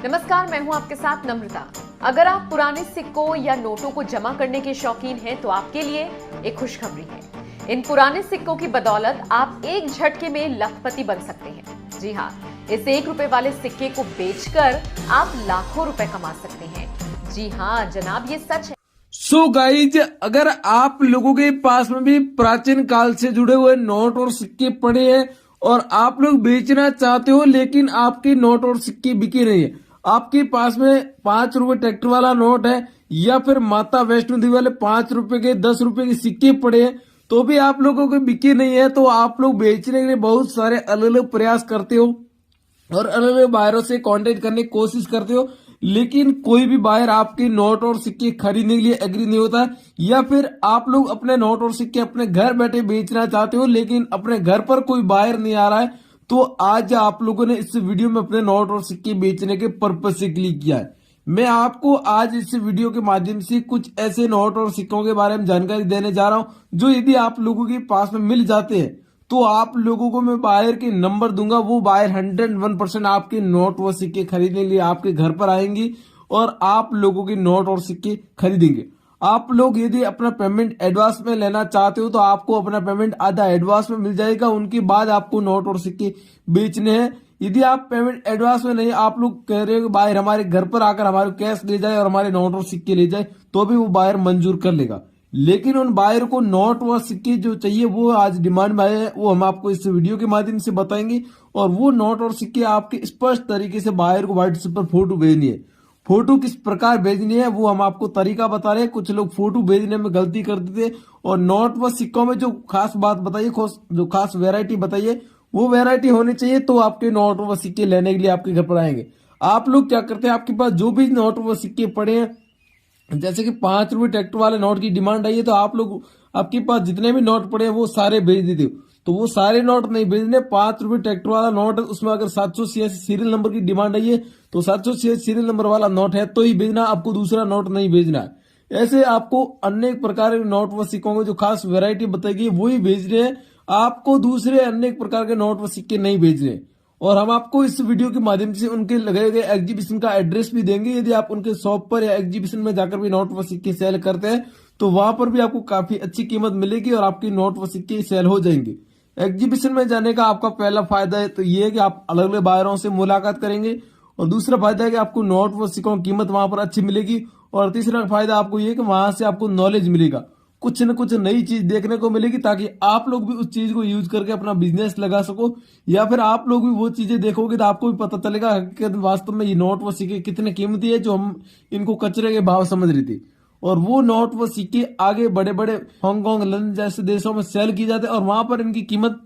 नमस्कार, मैं हूं आपके साथ नम्रता। अगर आप पुराने सिक्कों या नोटों को जमा करने के शौकीन हैं तो आपके लिए एक खुशखबरी है। इन पुराने सिक्कों की बदौलत आप एक झटके में लखपति बन सकते हैं। जी हाँ, इस 1 रुपए वाले सिक्के को बेचकर आप लाखों रुपए कमा सकते हैं। जी हाँ जनाब, ये सच है। सो गाइज, अगर आप लोगों के पास में भी प्राचीन काल से जुड़े हुए नोट और सिक्के पड़े हैं और आप लोग बेचना चाहते हो लेकिन आपके नोट और सिक्के बिके नहीं है, आपके पास में 5 रुपए ट्रैक्टर वाला नोट है या फिर माता वैष्णो देवी वाले 5 रुपए के 10 रुपए के सिक्के पड़े हैं तो भी आप लोगों को बिके नहीं है, तो आप लोग बेचने के लिए बहुत सारे अलग अलग प्रयास करते हो और अलग अलग बायरों से कांटेक्ट करने की कोशिश करते हो, लेकिन कोई भी बायर आपके नोट और सिक्के खरीदने के लिए एग्री नहीं होता। या फिर आप लोग अपने नोट और सिक्के अपने घर बैठे बेचना चाहते हो लेकिन अपने घर पर कोई बायर नहीं आ रहा है, तो आज आप लोगों ने इस वीडियो में अपने नोट और सिक्के बेचने के पर्पज से क्लिक किया है। मैं आपको आज इस वीडियो के माध्यम से कुछ ऐसे नोट और सिक्कों के बारे में जानकारी देने जा रहा हूं जो यदि आप लोगों के पास में मिल जाते हैं तो आप लोगों को मैं बायर के नंबर दूंगा, वो बायर 101% आपके नोट व सिक्के खरीदने के लिए आपके घर पर आएंगी और आप लोगों के नोट और सिक्के खरीदेंगे। आप लोग यदि अपना पेमेंट एडवांस में लेना चाहते हो तो आपको अपना पेमेंट आधा एडवांस में मिल जाएगा, उनके बाद आपको नोट और सिक्के बेचने हैं। यदि आप पेमेंट एडवांस में नहीं, आप लोग कह रहे हो बायर हमारे घर पर आकर हमारे कैश ले जाए और हमारे नोट और सिक्के ले जाए, तो भी वो बायर मंजूर कर लेगा। लेकिन उन बायर को नोट व सिक्के जो चाहिए वो आज डिमांड में आए हैं, वो हम आपको इस वीडियो के माध्यम से बताएंगे। और वो नोट और सिक्के आपके स्पष्ट तरीके से बायर को व्हाट्सएप पर फोटो भेजनी है। फोटो किस प्रकार भेजनी है वो हम आपको तरीका बता रहे हैं। कुछ लोग फोटो भेजने में गलती कर देते और नोट व सिक्कों में जो खास बात बताइए, जो खास वेरायटी बताइए, वो वेरायटी होनी चाहिए, तो आपके नोट व सिक्के लेने के लिए आपके घर पर आएंगे। आप लोग क्या करते हैं, आपके पास जो भी नोट व सिक्के पड़े हैं, जैसे कि 5 रुपए ट्रैक्टर वाले नोट की डिमांड आई है, तो आप लोग आपके पास जितने भी नोट पड़े हैं वो सारे भेज देते हो। तो वो सारे नोट नहीं भेजने, 5 रुपए ट्रैक्टर वाला नोट है, उसमें अगर 786 सीरियल नंबर की डिमांड आई है तो 786 सीरियल नंबर वाला नोट है तो ही भेजना, आपको दूसरा नोट नहीं भेजना है। ऐसे आपको अनेक प्रकार के नोट व सिक्कों में जो खास वेरायटी बताएगी वही भेजने हैं, आपको दूसरे अनेक प्रकार के नोट व सिक्के नहीं भेजने। और हम आपको इस वीडियो के माध्यम से उनके लगाए गए एग्जीबिशन का एड्रेस भी देंगे। यदि आप उनके शॉप पर या एग्जीबिशन में जाकर भी नोट व सिक्के सेल करते हैं तो वहां पर भी आपको काफी अच्छी कीमत मिलेगी और आपकी नोट व सिक्के सेल हो जाएंगे। एग्जीबिशन में जाने का आपका पहला फायदा है तो ये है कि आप अलग अलग बायरों से मुलाकात करेंगे, और दूसरा फायदा है कि आपको नोट व सिक्कों की कीमत वहां पर अच्छी मिलेगी, और तीसरा फायदा आपको ये कि वहां से आपको नॉलेज मिलेगा, कुछ न कुछ नई चीज देखने को मिलेगी, ताकि आप लोग भी उस चीज को यूज करके अपना बिजनेस लगा सको, या फिर आप लोग भी वो चीजें देखोगे तो आपको भी पता चलेगा कि वास्तव में ये नोट व सिक्के कितने कीमती है जो हम इनको कचरे के भाव समझ रहे थे। और वो नोट व सिक्के आगे बड़े बड़े हांगकांग, लंदन जैसे देशों में सेल किए जाते हैं और वहां पर इनकी कीमत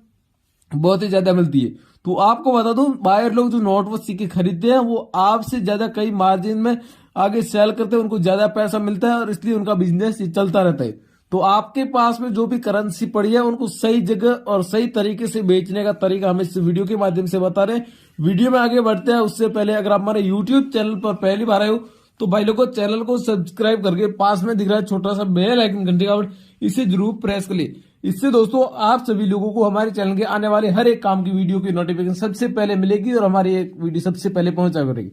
बहुत ही ज्यादा मिलती है। तो आपको बता दूं, बायर लोग जो नोट व सिक्के खरीदते हैं वो आपसे ज्यादा कई मार्जिन में आगे सेल करते हैं, उनको ज्यादा पैसा मिलता है और इसलिए उनका बिजनेस चलता रहता है। तो आपके पास में जो भी करेंसी पड़ी है उनको सही जगह और सही तरीके से बेचने का तरीका हम इस वीडियो के माध्यम से बता रहे हैं। वीडियो में आगे बढ़ते हैं उससे पहले अगर आप हमारे यूट्यूब चैनल पर पहली बार आए हो तो भाई लोगों चैनल को सब्सक्राइब करके पास में दिख रहा है छोटा सा बेल आइकन घंटे का, इसे जरूर प्रेस कर ले। इससे दोस्तों आप सभी लोगों को हमारे चैनल के आने वाले हर एक काम की वीडियो की नोटिफिकेशन सबसे पहले मिलेगी और हमारी एक वीडियो सबसे पहले पहुंचा करेगी।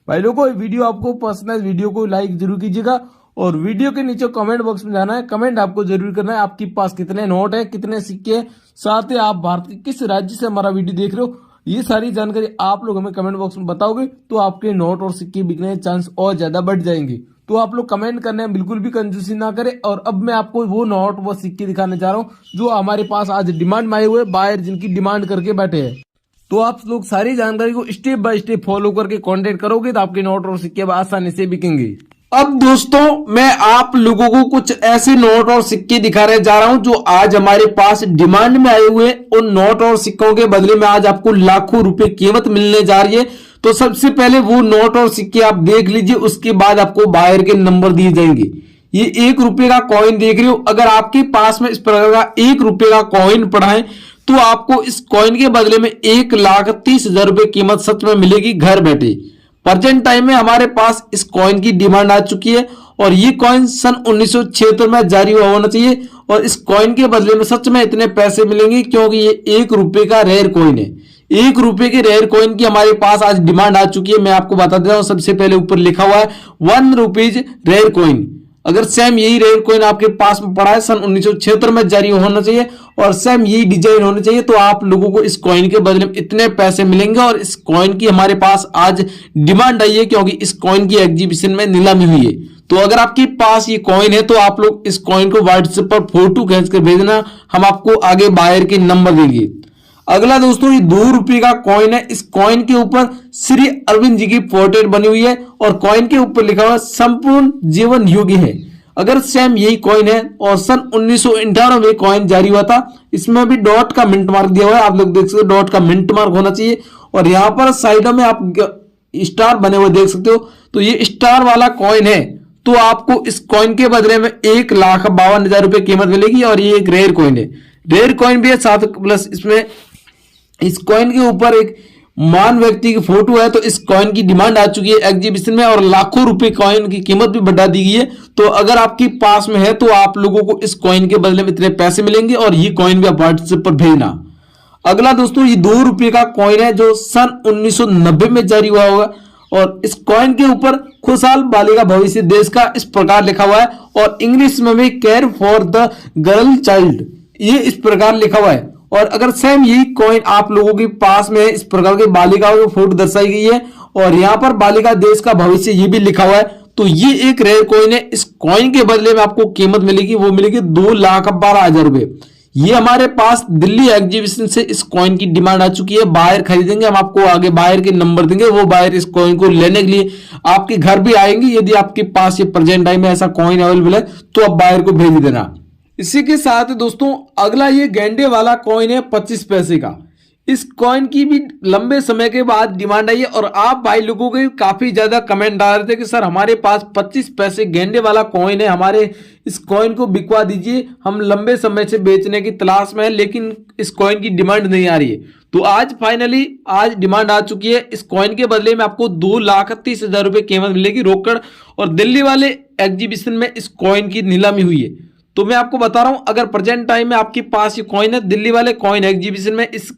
भाई लोगों वीडियो आपको पसंद है, वीडियो को लाइक जरूर कीजिएगा और वीडियो के नीचे कमेंट बॉक्स में जाना है, कमेंट आपको जरूर करना है आपके पास कितने नोट है, कितने सिक्के हैं, साथ ही आप भारत के किस राज्य से हमारा वीडियो देख रहे हो, ये सारी जानकारी आप लोग हमें कमेंट बॉक्स में बताओगे तो आपके नोट और सिक्के बिकने के चांस और ज्यादा बढ़ जाएंगे। तो आप लोग कमेंट करने में बिल्कुल भी कंजूसी ना करें। और अब मैं आपको वो नोट व सिक्के दिखाने जा रहा हूँ जो हमारे पास आज डिमांड में आए हुए बायर जिनकी डिमांड करके बैठे हैं। तो आप लोग सारी जानकारी को स्टेप बाय स्टेप फॉलो करके कांटेक्ट करोगे तो आपके नोट और सिक्के आसानी से बिकेंगे। अब दोस्तों मैं आप लोगों को कुछ ऐसे नोट और सिक्के दिखाने जा रहा हूं जो आज हमारे पास डिमांड में आए हुए। उन नोट और सिक्कों के बदले में आज आपको लाखों रुपए कीमत मिलने जा रही है। तो सबसे पहले वो नोट और सिक्के आप देख लीजिए, उसके बाद आपको बायर के नंबर दिए जाएंगे। ये 1 रुपए का कॉइन देख रहे हो, अगर आपके पास में इस प्रकार का 1 रुपए का कॉइन पड़ा है तो आपको इस कॉइन के बदले में 1,30,000 रुपए कीमत सच में मिलेगी घर बैठे। प्रेजेंट टाइम में हमारे पास इस कॉइन की डिमांड आ चुकी है और ये कॉइन सन 1976 में जारी हुआ होना चाहिए। और इस कॉइन के बदले में सच में इतने पैसे मिलेंगे क्योंकि ये 1 रुपए का रेयर कॉइन है। 1 रुपए के रेयर कॉइन की हमारे पास आज डिमांड आ चुकी है। मैं आपको बता देता हूं, सबसे पहले ऊपर लिखा हुआ है 1 रुपीज रेयर कॉइन। अगर सेम यही रेयर कॉइन आपके पास में पड़ा है, सन 1976 में जारी होना चाहिए और सेम यही डिजाइन होना चाहिए, तो आप लोगों को इस कॉइन के बदले में इतने पैसे मिलेंगे। और इस कॉइन की हमारे पास आज डिमांड आई है क्योंकि इस कॉइन की एग्जीबिशन में नीलामी हुई है। तो अगर आपके पास ये कॉइन है तो आप लोग इस कॉइन को व्हाट्सएप पर फोटो खींच कर भेजना, हम आपको आगे बायर के नंबर देंगे। अगला दोस्तों ये 2 रुपए का कॉइन है। इस कॉइन के ऊपर श्री अरविंद जी की पोर्ट्रेट बनी हुई है और कॉइन के ऊपर लिखा हुआ संपूर्ण जीवन योगी है। अगर सेम यही कॉइन है और सन 1958 में कॉइन जारी हुआ था, इसमें भी डॉट का मिंट मार्क दिया हुआ है, आप लोग देख सकते हो डॉट का मिंट मार्क होना चाहिए। और यहां पर साइडों में आप स्टार बने हुए देख सकते हो, तो ये स्टार वाला कॉइन है। तो आपको इस कॉइन के बदले में 1,52,000 रुपए कीमत मिलेगी और ये एक रेयर कॉइन है। रेयर कॉइन भी है साथ, प्लस इसमें इस कॉइन के ऊपर एक मान व्यक्ति की फोटो है। तो इस कॉइन की डिमांड आ चुकी है एग्जीबिशन में और लाखों रुपए कॉइन की कीमत भी बढ़ा दी गई है। तो अगर आपके पास में है तो आप लोगों को इस कॉइन के बदले में इतने पैसे मिलेंगे और ये कॉइन भी आप व्हाट्सएप पर भेजना। अगला दोस्तों ये 2 रुपए का कॉइन है जो सन 1990 में जारी हुआ होगा और इस कॉइन के ऊपर खुशहाल बालिका भविष्य देश का इस प्रकार लिखा हुआ है और इंग्लिश में भी care for the girl child, ये इस प्रकार लिखा हुआ है। और अगर सेम यही कॉइन आप लोगों के पास में इस प्रकार की बालिकाओं की फोटो दर्शाई गई है और यहाँ पर बालिका देश का भविष्य ये भी लिखा हुआ है, तो ये एक रेयर कॉइन है। इस कॉइन के बदले में आपको कीमत मिलेगी, वो मिलेगी 2,12,000 रुपए। ये हमारे पास दिल्ली एग्जीबिशन से इस कॉइन की डिमांड आ चुकी है। बायर खरीदेंगे, हम आपको आगे बायर के नंबर देंगे, वो बायर इस कॉइन को लेने के लिए आपके घर भी आएंगे। यदि आपके पास ये प्रेजेंट टाइम में ऐसा कॉइन अवेलेबल है तो आप बायर को भेज देना। इसी के साथ दोस्तों अगला ये गेंडे वाला कॉइन है 25 पैसे का। इस कॉइन की भी लंबे समय के बाद डिमांड आई है और आप भाई लोगों के काफी ज्यादा कमेंट आ रहे थे कि सर हमारे पास 25 पैसे गेंडे वाला कॉइन है, हमारे इस कॉइन को बिकवा दीजिए, हम लंबे समय से बेचने की तलाश में है लेकिन इस कॉइन की डिमांड नहीं आ रही है। तो आज फाइनली आज डिमांड आ चुकी है। इस कॉइन के बदले में आपको 2,30,000 रुपए कीमत मिलेगी रोकड़ और दिल्ली वाले एग्जीबिशन में इस कॉइन की नीलामी हुई है। तो मैं आपको बता रहा हूं अगर प्रेजेंट टाइम में आपके पास ये कॉइन है, दिल्ली वाले कॉइन एग्जीबिशन में इस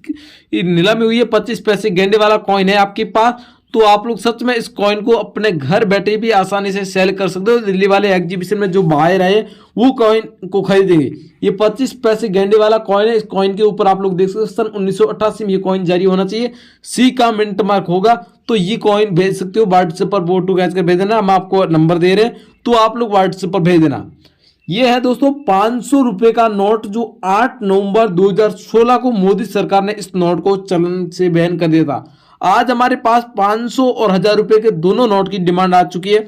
नीलामी हुई है, 25 पैसे गेंडे वाला कॉइन है आपके पास, तो आप लोग सच में इस कॉइन को अपने घर बैठे भी आसानी से सेल कर सकते हो। दिल्ली वाले एग्जीबिशन में जो बायर आए वो कॉइन को खरीदेंगे। ये 25 पैसे गेंडे वाला कॉइन है। इस कॉइन के ऊपर आप लोग देख सकते हो सन 1988 में ये कॉइन जारी होना चाहिए, सी का मिंट मार्क होगा। तो ये कॉइन भेज सकते हो व्हाट्सएप पर, फोटो खींच कर भेज देना, हम आपको नंबर दे रहे हैं तो आप लोग व्हाट्सएप पर भेज देना। ये है दोस्तों 500 रुपए का नोट जो 8 नवंबर 2016 को मोदी सरकार ने इस नोट को चलन से बैन कर दिया था। आज हमारे पास 500 और 1000 रुपए के दोनों नोट की डिमांड आ चुकी है।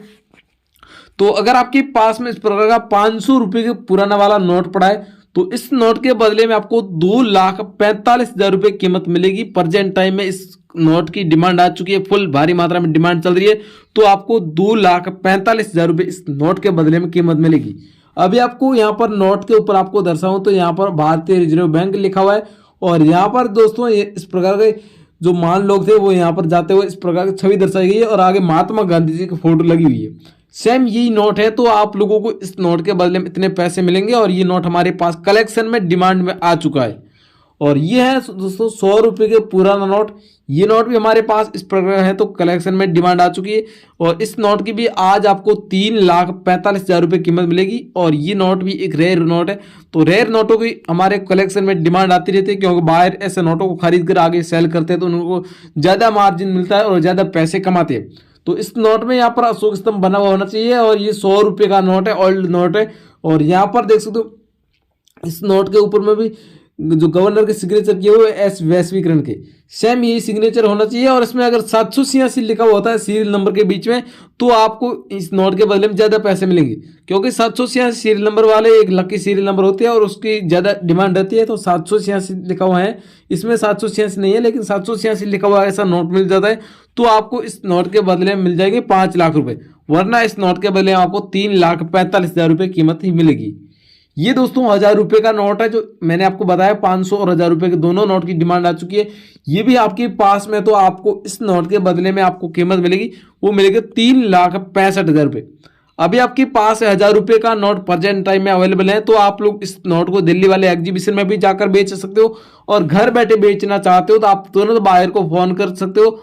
तो अगर आपके पास में इस प्रकार का 500 रुपए के पुराना वाला नोट पड़ा है तो इस नोट के बदले में आपको 2,45,000 रुपए कीमत मिलेगी। प्रेजेंट टाइम में इस नोट की डिमांड आ चुकी है, फुल भारी मात्रा में डिमांड चल रही है, तो आपको 2,45,000 रुपए इस नोट के बदले में कीमत मिलेगी। अभी आपको यहाँ पर नोट के ऊपर आपको दर्शाऊं तो यहाँ पर भारतीय रिजर्व बैंक लिखा हुआ है और यहाँ पर दोस्तों इस प्रकार के जो मान लोग थे वो यहाँ पर जाते हुए इस प्रकार की छवि दर्शाई गई है और आगे महात्मा गांधी जी की फोटो लगी हुई है। सेम यही नोट है, तो आप लोगों को इस नोट के बदले में इतने पैसे मिलेंगे और ये नोट हमारे पास कलेक्शन में डिमांड में आ चुका है। और ये है दोस्तों 100 रुपए के पुराना नोट, ये नोट भी हमारे पास इस प्रकार है तो कलेक्शन में डिमांड आ चुकी है और इस नोट की भी आज आपको 3,45,000 रुपए कीमत मिलेगी। और ये नोट भी एक रेयर नोट है, तो रेयर नोटों की हमारे कलेक्शन में डिमांड आती रहती है क्योंकि बाहर ऐसे नोटों को खरीद कर आगे सेल करते हैं तो उनको ज्यादा मार्जिन मिलता है और ज्यादा पैसे कमाते हैं। तो इस नोट में यहाँ पर अशोक स्तंभ बना हुआ होना चाहिए और ये 100 रुपए का नोट है, ओल्ड नोट है। और यहाँ पर देख सकते हो इस नोट के ऊपर में भी जो गवर्नर के सिग्नेचर किए हुए एस वैश्वीकरण के सेम यही सिग्नेचर होना चाहिए। और इसमें अगर 786 लिखा हुआ होता है सीरियल नंबर के बीच में तो आपको इस नोट के बदले में ज्यादा पैसे मिलेंगे क्योंकि 786 सीरियल नंबर वाले एक लकी सीरियल नंबर होते हैं और उसकी ज्यादा डिमांड रहती है। तो 786 लिखा हुआ है, इसमें 786 नहीं है लेकिन 786 लिखा हुआ ऐसा नोट मिल जाता है तो आपको इस नोट के बदले में मिल जाएंगे 5 लाख रुपए, वरना इस नोट के बदले में आपको 3,45,000 रुपए कीमत ही मिलेगी। ये दोस्तों 1000 रुपए का नोट है जो मैंने आपको बताया, 500 और 1000 रुपए के दोनों नोट की डिमांड आ चुकी है। ये भी आपके पास में तो आपको इस नोट के बदले में आपको कीमत मिलेगी, वो मिलेगी 3,65,000 रुपए। अभी आपके पास 1000 रुपए का नोट प्रेजेंट टाइम में अवेलेबल है, तो आप लोग इस नोट को दिल्ली वाले एग्जीबिशन में भी जाकर बेच सकते हो, और घर बैठे बेचना चाहते हो तो आप तुरंत बायर को फोन कर सकते हो।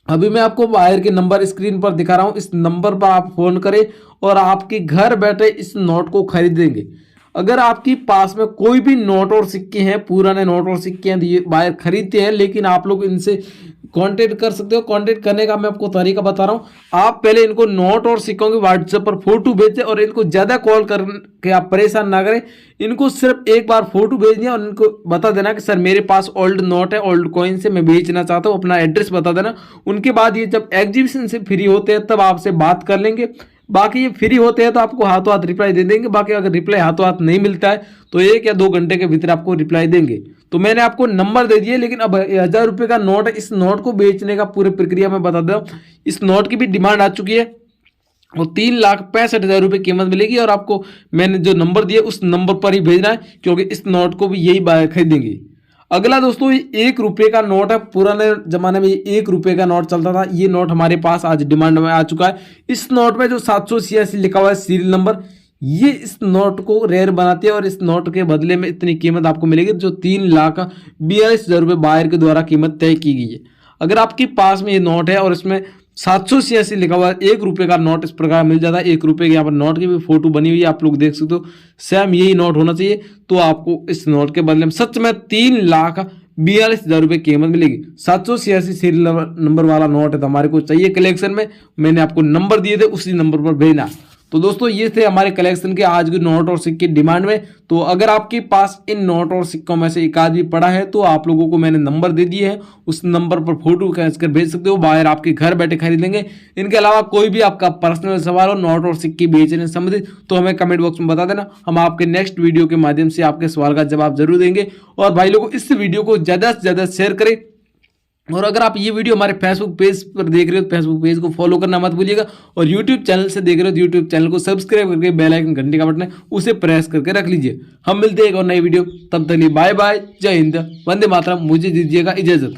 अभी मैं आपको बायर के नंबर स्क्रीन पर दिखा रहा हूं, इस नंबर पर आप फोन करें और आपके घर बैठे इस नोट को खरीदेंगे। अगर आपके पास में कोई भी नोट और सिक्के हैं, पुराने नोट और सिक्के हैं, ये बायर खरीदते हैं, लेकिन आप लोग इनसे कांटेक्ट कर सकते हो। कांटेक्ट करने का मैं आपको तरीका बता रहा हूं। आप पहले इनको नोट और सिक्कों के व्हाट्सएप पर फोटो भेजें, और इनको ज्यादा कॉल करके आप परेशान ना करें। इनको सिर्फ एक बार फोटो भेजनी है और इनको बता देना कि सर मेरे पास ओल्ड नोट है, ओल्ड कॉइन से मैं बेचना चाहता हूं, अपना एड्रेस बता देना। उनके बाद ये जब एग्जीबिशन से फ्री होते हैं तब आपसे बात कर लेंगे। बाकी ये फ्री होते हैं तो आपको हाथों हाथ रिप्लाई दे देंगे। बाकी अगर रिप्लाई हाथों हाथ नहीं मिलता है तो 1 या 2 घंटे के भीतर आपको रिप्लाई देंगे। तो मैंने आपको नंबर दे दिए, लेकिन अब 1000 रुपए का नोट है, इस नोट को बेचने का पूरी प्रक्रिया मैं बता दूं। इस नोट की भी डिमांड आ चुकी है और 3,65,000 रुपये कीमत मिलेगी, और आपको मैंने जो नंबर दिया उस नंबर पर ही भेजना है, क्योंकि इस नोट को भी यही बायर खरीदेंगे। अगला दोस्तों, ये 1 रुपये का नोट है। पुराने जमाने में ये 1 रुपये का नोट चलता था, ये नोट हमारे पास आज डिमांड में आ चुका है। इस नोट में जो 786 लिखा हुआ है सीरियल नंबर, ये इस नोट को रेयर बनाती है, और इस नोट के बदले में इतनी कीमत आपको मिलेगी जो 3,42,000 रुपये बायर के द्वारा कीमत तय की गई है। अगर आपके पास में ये नोट है और इसमें 786 लिखा हुआ है, 1 रुपये का नोट इस प्रकार मिल जाता है। 1 रुपये के यहाँ पर नोट की भी फोटो बनी हुई है, आप लोग देख सकते हो। सेम यही नोट होना चाहिए, तो आपको इस नोट के बदले में सच में 3,42,000 रुपये कीमत मिलेगी। 786 सीरियल नंबर वाला नोट है, तो हमारे को चाहिए कलेक्शन में। मैंने आपको नंबर दिए थे, उसी नंबर पर भेजना। तो दोस्तों, ये थे हमारे कलेक्शन के आज के नोट और सिक्के डिमांड में। तो अगर आपके पास इन नोट और सिक्कों में से एक आध भी पड़ा है तो आप लोगों को मैंने नंबर दे दिए है, उस नंबर पर फोटो खींच कर भेज सकते हो। बायर आपके घर बैठे खरीदेंगे। इनके अलावा कोई भी आपका पर्सनल सवाल हो नोट और सिक्के बेचने से संबंधित, तो हमें कमेंट बॉक्स में बता देना। हम आपके नेक्स्ट वीडियो के माध्यम से आपके सवाल का जवाब जरूर देंगे। और भाई लोगों, इस वीडियो को ज़्यादा से ज़्यादा शेयर करें, और अगर आप ये वीडियो हमारे फेसबुक पेज पर देख रहे हो तो फेसबुक पेज को फॉलो करना मत भूलिएगा, और यूट्यूब चैनल से देख रहे हो तो यूट्यूब चैनल को सब्सक्राइब करके बेल आइकन घंटी का बटन है उसे प्रेस करके रख लीजिए। हम मिलते हैं एक और नई वीडियो, तब तक लिए बाय बाय, जय हिंद, वंदे मातरम। मुझे दीजिएगा इजाजत।